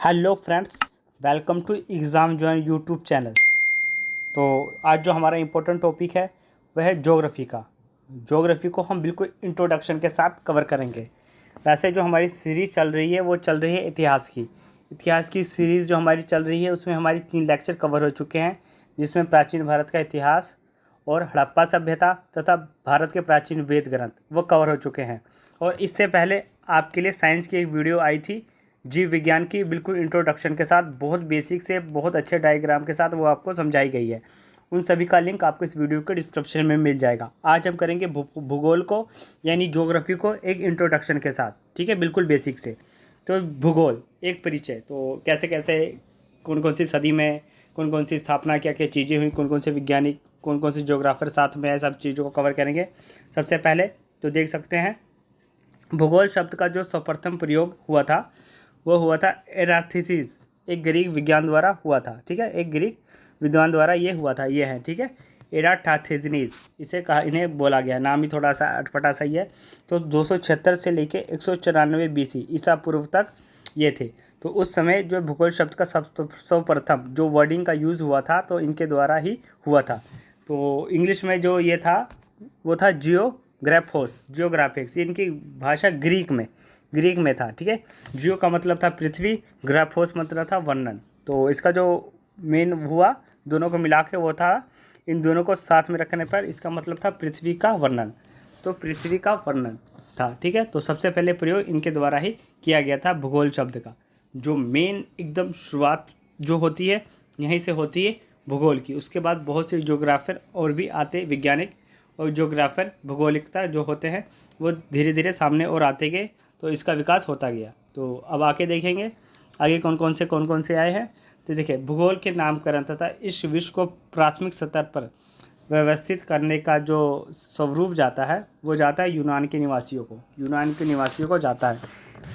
Hello friends, welcome to exam join YouTube channel. तो आज जो हमारा इम्पोर्टेंट टॉपिक है वह है ज्योग्राफी का। ज्योग्राफी को हम बिल्कुल इंट्रोडक्शन के साथ कवर करेंगे। वैसे जो हमारी सीरीज़ चल रही है वो चल रही है इतिहास की सीरीज़ जो हमारी चल रही है उसमें हमारी 3 लेक्चर कवर हो चुके हैं, जिसमें प्राचीन भारत का इतिहास और हड़प्पा सभ्यता तथा भारत के प्राचीन वेद ग्रंथ वो कवर हो चुके हैं। और इससे पहले आपके लिए साइंस की एक वीडियो आई थी जीव विज्ञान की, बिल्कुल इंट्रोडक्शन के साथ, बहुत बेसिक से बहुत अच्छे डायग्राम के साथ वो आपको समझाई गई है। उन सभी का लिंक आपको इस वीडियो के डिस्क्रिप्शन में मिल जाएगा। आज हम करेंगे भूगोल को यानी ज्योग्राफी को एक इंट्रोडक्शन के साथ, ठीक है, बिल्कुल बेसिक से। तो भूगोल एक परिचय, तो कैसे कैसे कौन कौन सी सदी में कौन कौन सी स्थापना, क्या क्या चीज़ें हुई, कौन कौन से वैज्ञानिक, कौन कौन से ज्योग्राफर साथ में आए, सब चीज़ों को कवर करेंगे। सबसे पहले तो देख सकते हैं भूगोल शब्द का जो सर्वप्रथम प्रयोग हुआ था वो हुआ था एरार्थीसिस, एक ग्रीक विज्ञान द्वारा हुआ था, ठीक है, एक ग्रीक विद्वान द्वारा ये हुआ था, ये है, ठीक है, एरार्थीसिस इसे कहा, इन्हें बोला गया। नाम ही थोड़ा सा अटपटा सही है। तो 276 से लेके 194 BC ईसा पूर्व तक ये थे। तो उस समय जो भूगोल शब्द का सर्वप्रथम जो वर्डिंग का यूज़ हुआ था तो इनके द्वारा ही हुआ था। तो इंग्लिश में जो ये था वो था जियोग्राफिक्स, ये इनकी भाषा ग्रीक में था, ठीक है। जियो का मतलब था पृथ्वी, ग्राफोस मतलब था वर्णन। तो इसका जो मेन हुआ दोनों को मिला के वो था, इन दोनों को साथ में रखने पर इसका मतलब था पृथ्वी का वर्णन। तो पृथ्वी का वर्णन था, ठीक है। तो सबसे पहले प्रयोग इनके द्वारा ही किया गया था भूगोल शब्द का। जो मेन एकदम शुरुआत जो होती है यहीं से होती है भूगोल की। उसके बाद बहुत से ज्योग्राफर और भी आते, वैज्ञानिक और ज्योग्राफर भूगोलिकता जो होते हैं वो धीरे धीरे सामने और आते गए, तो इसका विकास होता गया। तो अब आके देखेंगे आगे कौन कौन से आए हैं। तो देखिए, भूगोल के नामकरण तथा इस विश्व को प्राथमिक स्तर पर व्यवस्थित करने का जो स्वरूप जाता है वो जाता है यूनान के निवासियों को जाता है।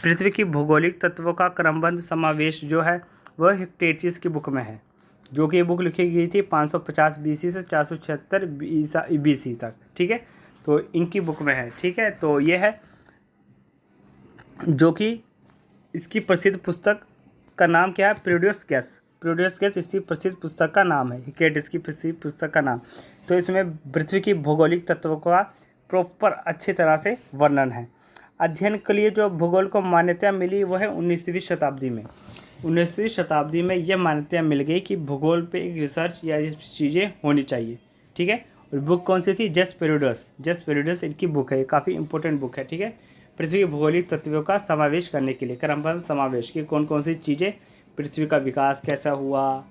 पृथ्वी की भौगोलिक तत्वों का क्रमबद्ध समावेश जो है वह हिक्टेटिस की बुक में है, जो कि ये बुक लिखी गई थी 550 BC से 476 BC तक, ठीक है। तो इनकी बुक में है, ठीक है। तो ये है जो कि इसकी प्रसिद्ध पुस्तक का नाम क्या है, प्रोड्यूस गैस इसकी प्रसिद्ध पुस्तक का नाम है, हिक्टेटिस की प्रसिद्ध पुस्तक का नाम। तो इसमें पृथ्वी की भौगोलिक तत्वों का प्रॉपर अच्छी तरह से वर्णन है। अध्ययन के लिए जो भूगोल को मान्यता मिली वो है 19वीं शताब्दी में। 19वीं शताब्दी में यह मान्यता मिल गई कि भूगोल पे एक रिसर्च या चीज़ें होनी चाहिए, ठीक है। और बुक कौन सी थी, जस पेरिडस इनकी बुक है, काफ़ी इंपॉर्टेंट बुक है, ठीक है। पृथ्वी के भौगोलिक तत्वों का समावेश करने के लिए, क्रमबद्ध समावेश की कौन कौन सी चीज़ें, पृथ्वी का विकास कैसा हुआ,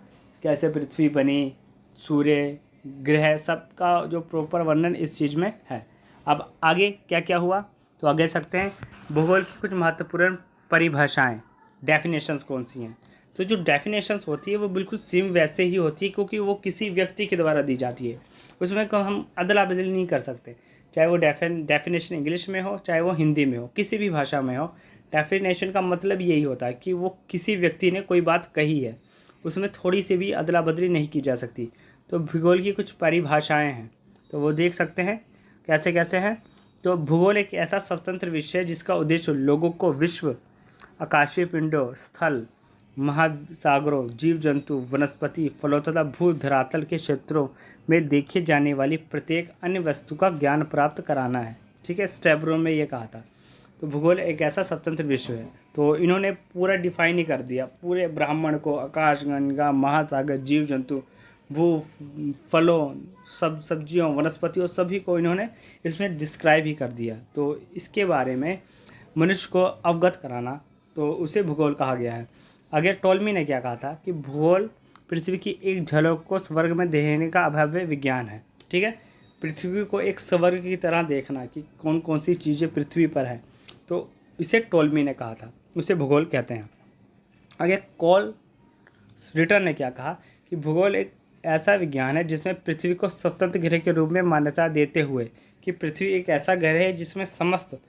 कैसे पृथ्वी बनी, सूर्य, ग्रह, सबका जो प्रॉपर वर्णन इस चीज़ में है। अब आगे क्या क्या हुआ, तो आगे सकते हैं भूगोल की कुछ महत्वपूर्ण परिभाषाएं, डेफिनेशंस कौन सी हैं। तो जो डेफिनेशंस होती है वो बिल्कुल सेम वैसे ही होती है, क्योंकि वो किसी व्यक्ति के द्वारा दी जाती है, उसमें हम अदला बदली नहीं कर सकते। चाहे वो डेफिनेशन इंग्लिश में हो, चाहे वो हिंदी में हो, किसी भी भाषा में हो, डेफिनेशन का मतलब यही होता है कि वो किसी व्यक्ति ने कोई बात कही है, उसमें थोड़ी सी भी अदला बदली नहीं की जा सकती। तो भूगोल की कुछ परिभाषाएं हैं, तो वो देख सकते हैं कैसे कैसे हैं। तो भूगोल एक ऐसा स्वतंत्र विषय है जिसका उद्देश्य लोगों को विश्व, आकाशीय पिंडों, स्थल, महासागरों, जीव जंतु, वनस्पति, फलों तथा भू धरातल के क्षेत्रों में देखी जाने वाली प्रत्येक अन्य वस्तु का ज्ञान प्राप्त कराना है, ठीक है। स्ट्रैबरो में ये कहा था। तो भूगोल एक ऐसा स्वतंत्र विषय है, तो इन्होंने पूरा डिफाइन ही कर दिया पूरे ब्राह्मण को, आकाश गंगा, महासागर, जीव जंतु, भू, फलों, सब सब्जियों, वनस्पतियों, सभी को इन्होंने इसमें डिस्क्राइब ही कर दिया। तो इसके बारे में मनुष्य को अवगत कराना, तो उसे भूगोल कहा गया है। आगे टॉलमी ने क्या कहा था कि भूगोल पृथ्वी की एक झलक को स्वर्ग में देखने का अभव्य विज्ञान है, ठीक है। पृथ्वी को एक स्वर्ग की तरह देखना कि कौन कौन सी चीज़ें पृथ्वी पर है, तो इसे टॉलमी ने कहा था, उसे भूगोल कहते हैं। आगे कॉल रिटर ने क्या कहा कि भूगोल एक ऐसा विज्ञान है जिसमें पृथ्वी को स्वतंत्र ग्रह के रूप में मान्यता देते हुए कि पृथ्वी एक ऐसा ग्रह है जिसमें समस्त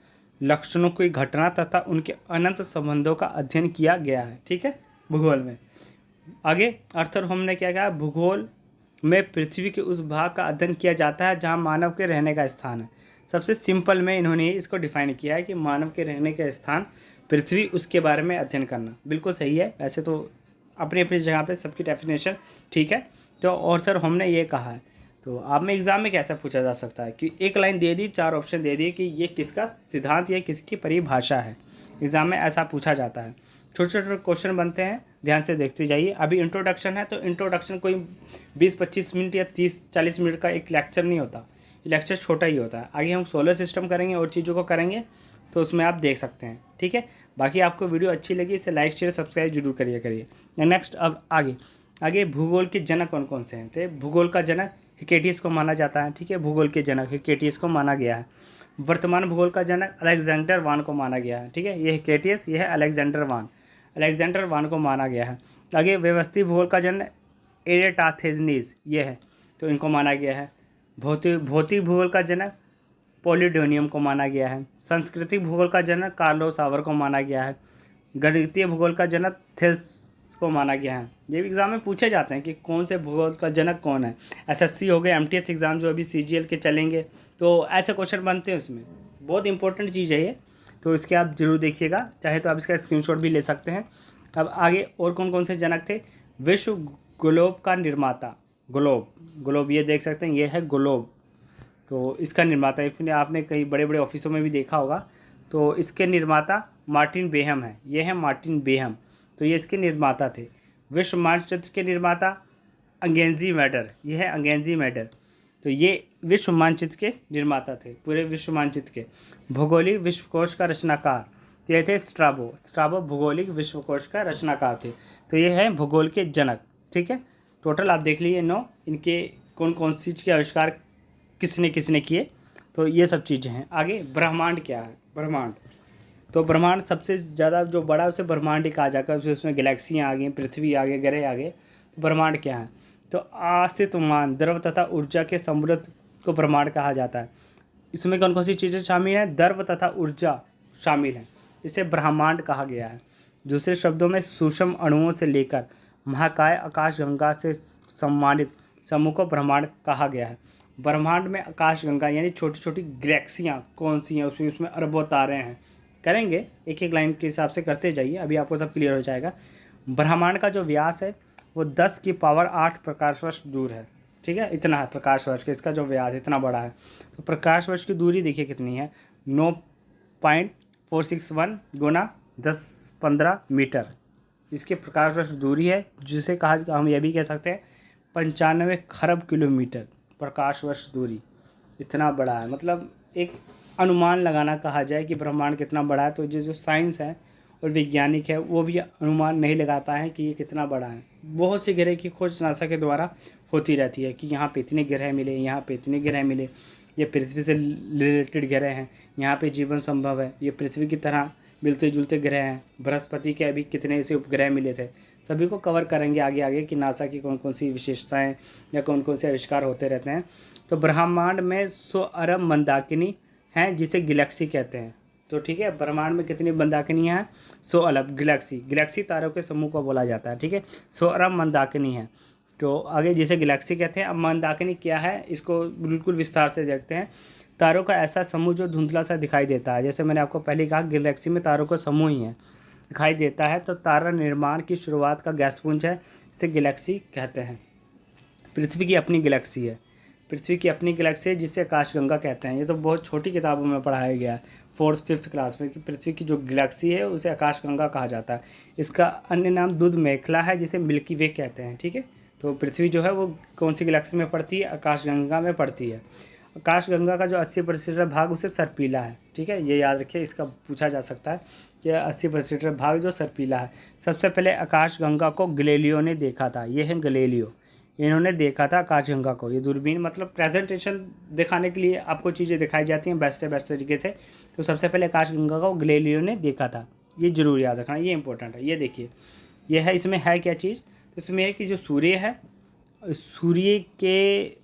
लक्षणों की घटना तथा उनके अनंत संबंधों का अध्ययन किया गया है, ठीक है, भूगोल में। आगे अर्थर होम ने क्या कहा, भूगोल में पृथ्वी के उस भाग का अध्ययन किया जाता है जहां मानव के रहने का स्थान है। सबसे सिंपल में इन्होंने इसको डिफाइन किया है कि मानव के रहने का स्थान पृथ्वी उसके बारे में अध्ययन करना। बिल्कुल सही है, वैसे तो अपनी अपनी जगह पे सबकी डेफिनेशन ठीक है। तो और सर हमने ये कहा है, तो आप में एग्ज़ाम में कैसे पूछा जा सकता है कि एक लाइन दे दी, 4 ऑप्शन दे दिए कि ये किसका सिद्धांत या किसकी परिभाषा है। एग्ज़ाम में ऐसा पूछा जाता है। छोटे छोटे क्वेश्चन बनते हैं, ध्यान से देखते जाइए। अभी इंट्रोडक्शन है, तो इंट्रोडक्शन कोई 20-25 मिनट या 30-40 मिनट का एक लेक्चर नहीं होता, लेक्चर छोटा ही होता है। आगे हम सोलर सिस्टम करेंगे और चीज़ों को करेंगे, तो उसमें आप देख सकते हैं, ठीक है। बाकी आपको वीडियो अच्छी लगी इसे लाइक शेयर सब्सक्राइब जरूर करिए। नेक्स्ट अब आगे भूगोल के जनक कौन कौन से हैं। तो भूगोल का जनक हिकेटियस को माना जाता है, ठीक है। भूगोल के जनक हिकेटियस को माना गया है। वर्तमान भूगोल का जनक अलेक्जेंडर वान को माना गया है, ठीक है। ये हिकेटियस, ये है अलेक्जेंडर वान को माना गया है। आगे व्यवस्थित भूगोल का जनक एरेटाथेजनीज ये है, तो इनको माना गया है। भौतिक भूगोल का जनक पोलिडोनियम को माना गया है। सांस्कृतिक भूगोल का जनक कार्लो सावर को माना गया है। गणितीय भूगोल का जनक थेल्स को माना गया है। ये भी एग्जाम में पूछे जाते हैं कि कौन से भूगोल का जनक कौन है। एसएससी हो गए, एमटीएस एग्ज़ाम जो अभी सीजीएल के चलेंगे, तो ऐसे क्वेश्चन बनते हैं उसमें। बहुत इंपॉर्टेंट चीज़ है ये, तो इसके आप जरूर देखिएगा, चाहे तो आप इसका स्क्रीनशॉट भी ले सकते हैं। अब आगे और कौन कौन से जनक थे। विश्व ग्लोब का निर्माता, ग्लोब ये देख सकते हैं, ये है ग्लोब, तो इसका निर्माता इसने आपने कई बड़े बड़े ऑफिसों में भी देखा होगा। तो इसके निर्माता मार्टिन बेहम है, ये है मार्टिन बेहम, तो ये इसके निर्माता थे। विश्व मानचित्र के निर्माता अंगेंजी मैटर, ये है अंगेंजी मैटर, तो ये विश्व मानचित्र के निर्माता थे, पूरे विश्व मानचित्र के। भौगोलिक विश्वकोश का रचनाकार, तो ये थे स्ट्राबो भौगोलिक विश्वकोश का रचनाकार थे, तो ये है भूगोल के जनक, ठीक है। टोटल आप देख लीजिए 9, इनके कौन कौन सी चीज़ के आविष्कार किसने किसने किए, तो ये सब चीज़ें हैं। आगे ब्रह्मांड क्या है। ब्रह्मांड, तो ब्रह्मांड सबसे ज़्यादा जो बड़ा है उसे ब्रह्मांड ही कहा जाता है। उसमें गैलेक्सियाँ आ गई, पृथ्वी आगे, ग्रह आगे, तो ब्रह्मांड क्या है। तो अस्तित्वमान द्रव तथा ऊर्जा के समृद्ध को ब्रह्मांड कहा जाता है। इसमें कौन कौन सी चीज़ें शामिल हैं, द्रव तथा ऊर्जा शामिल हैं, इसे ब्रह्मांड कहा गया है। दूसरे शब्दों में सूक्ष्म अणुओं से लेकर महाकाय आकाशगंगा से सम्मानित समूह को ब्रह्मांड कहा गया है। ब्रह्मांड में आकाशगंगा यानी छोटी छोटी गैलेक्सियाँ कौन सी हैं, उसमें अरबों तारे हैं। करेंगे एक एक लाइन के हिसाब से करते जाइए, अभी आपको सब क्लियर हो जाएगा। ब्रह्मांड का जो व्यास है वो 10 की पावर 8 प्रकाश वर्ष दूर है, ठीक है। इतना है प्रकाश वर्ष का इसका जो व्यास इतना बड़ा है। तो प्रकाश वर्ष की दूरी देखिए कितनी है, 9.461 गुना 10-15 मीटर इसके प्रकाश वर्ष दूरी है, जिसे कहा हम ये भी कह सकते हैं 95 खरब किलोमीटर प्रकाश वर्ष दूरी, इतना बड़ा है। मतलब एक अनुमान लगाना कहा जाए कि ब्रह्मांड कितना बड़ा है, तो जो साइंस है और वैज्ञानिक है वो भी अनुमान नहीं लगा पाए हैं कि ये कितना बड़ा है। बहुत से ग्रह की खोज नासा के द्वारा होती रहती है कि यहाँ पे इतने ग्रह मिले, यहाँ पे इतने ग्रह मिले, ये पृथ्वी से रिलेटेड ग्रह हैं, यहाँ पे जीवन संभव है, ये पृथ्वी की तरह मिलते जुलते ग्रह हैं। बृहस्पति के अभी कितने ऐसे उपग्रह मिले थे, सभी को कवर करेंगे आगे कि नासा की कौन कौन सी विशेषताएँ या कौन कौन से आविष्कार होते रहते हैं। तो ब्रह्मांड में 100 अरब मंदाकिनी हैं जिसे गैलेक्सी कहते हैं। तो ठीक है, ब्रह्मांड में कितनी मंदाकिनियाँ हैं, 100 अरब। गैलेक्सी तारों के समूह को बोला जाता है, ठीक है। 100 अरब मंदाकिनी है, तो आगे जिसे गैलेक्सी कहते हैं। अब मंदाकिनी क्या है इसको बिल्कुल विस्तार से देखते हैं। तारों का ऐसा समूह जो धुंधला सा दिखाई देता है, जैसे मैंने आपको पहले कहा गैलेक्सी में तारों का समूह ही है, दिखाई देता है। तो तारा निर्माण की शुरुआत का गैसपुंज है, इसे गैलेक्सी कहते हैं। पृथ्वी की अपनी गैलेक्सी है, पृथ्वी की अपनी गैलेक्सी है जिसे आकाशगंगा कहते हैं। ये तो बहुत छोटी किताबों में पढ़ाया गया है 4th 5th क्लास में कि पृथ्वी की जो गैलेक्सी है उसे आकाशगंगा कहा जाता है। इसका अन्य नाम दूध मेखला है जिसे मिल्की वे कहते हैं, ठीक है। तो पृथ्वी जो है वो कौन सी गैलेक्सी में पड़ती है, आकाशगंगा में पड़ती है। आकाशगंगा का जो 80% भाग उसे सर्पीला है, ठीक है। ये याद रखिए, इसका पूछा जा सकता है कि 80% भाग जो सर्पीला है। सबसे पहले आकाशगंगा को गैलीलियो ने देखा था, ये है गैलीलियो, इन्होंने देखा था आकाशगंगा को। ये दूरबीन मतलब प्रेजेंटेशन दिखाने के लिए आपको चीज़ें दिखाई जाती हैं बेस्ट तरीके से। तो सबसे पहले आकाशगंगा को गैलीलियो ने देखा था, ये जरूर याद रखना, ये इंपॉर्टेंट है। ये देखिए, ये है, इसमें है क्या चीज़, तो इसमें है कि जो सूर्य है, सूर्य के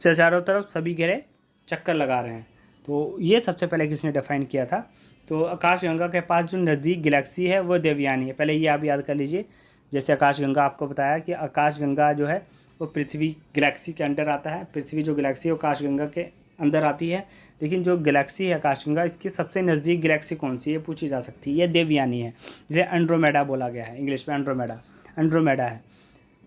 चारों तरफ सभी ग्रह चक्कर लगा रहे हैं। तो ये सबसे पहले किसने डिफाइन किया था, तो आकाशगंगा के पास जो नज़दीक गैलेक्सी है वो देवयानी है। पहले ये आप याद कर लीजिए, जैसे आकाशगंगा आपको बताया कि आकाशगंगा जो है वो पृथ्वी गैलेक्सी के अंडर आता है। पृथ्वी जो गैलेक्सी है वो आकाशगंगा के अंदर आती है। लेकिन जो गैलेक्सी है आकाशगंगा, इसकी सबसे नज़दीक गैलेक्सी कौन सी है, ये पूछी जा सकती है। ये देवयानी है, जिसे एंड्रोमेडा बोला गया है, इंग्लिश में एंड्रोमेडा है।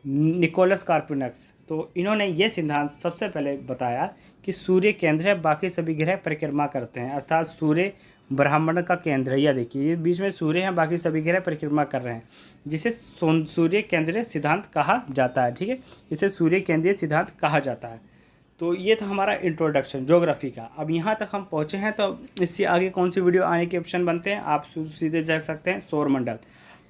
निकोलस कार्पिनक्स, तो इन्होंने ये सिद्धांत सबसे पहले बताया कि सूर्य केंद्र है, बाकी सभी ग्रह परिक्रमा करते हैं, अर्थात सूर्य ब्रह्मांड का केंद्र है। यह देखिए, ये बीच में सूर्य है, बाकी सभी ग्रह परिक्रमा कर रहे हैं, जिसे सूर्य केंद्रीय सिद्धांत कहा जाता है। ठीक है, इसे सूर्य केंद्रीय सिद्धांत कहा जाता है। तो ये था हमारा इंट्रोडक्शन ज्योग्राफी का। अब यहाँ तक हम पहुँचे हैं, तो इससे आगे कौन सी वीडियो आने के ऑप्शन बनते हैं, आप सीधे जा सकते हैं सौर मंडल।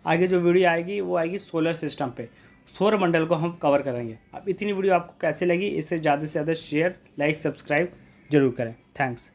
आगे जो वीडियो आएगी वो आएगी सोलर सिस्टम पे, सौर मंडल को हम कवर करेंगे। अब इतनी वीडियो आपको कैसे लगी, इसे ज़्यादा से ज़्यादा शेयर, लाइक, सब्सक्राइब जरूर करें। थैंक्स।